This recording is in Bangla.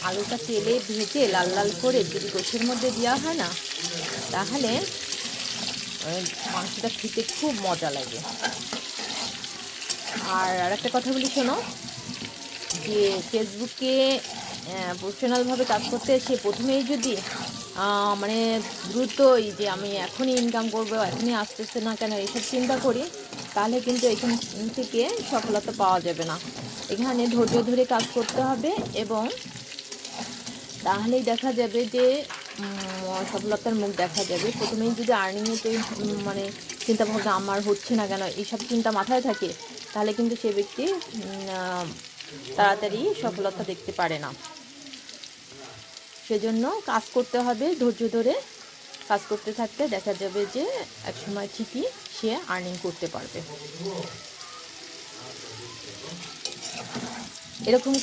আলুটা তেলে ভেজে লাল লাল করে যদি গোশের মধ্যে দেওয়া হয় না, তাহলে মাংসটা খেতে খুব মজা লাগে। আর আরেকটা কথা বলি শোনো, যে ফেসবুকে প্রফেশনালভাবে কাজ করতে এসে প্রথমেই যদি মানে দ্রুতই যে আমি এখনই ইনকাম করবো, এখনই আসতেছে না কেন এইসব চিন্তা করি, তাহলে কিন্তু এখান থেকে সফলতা পাওয়া যাবে না। এখানে ধৈর্য ধরে কাজ করতে হবে, এবং তাহলেই দেখা যাবে যে সফলতার মুখ দেখা যাবে। প্রথমেই যদি আর্নিংয়ে মানে চিন্তাভাবনা আমার হচ্ছে না কেন এইসব চিন্তা মাথায় থাকে, তাহলে কিন্তু সে ব্যক্তি তাড়াতাড়ি সফলতা দেখতে পারে না। সেজন্য কাজ করতে হবে, ধৈর্য ধরে কাজ করতে থাকতে দেখা যাবে যে একসময় ঠিকই সে আর্নিং করতে পারবে। এরকম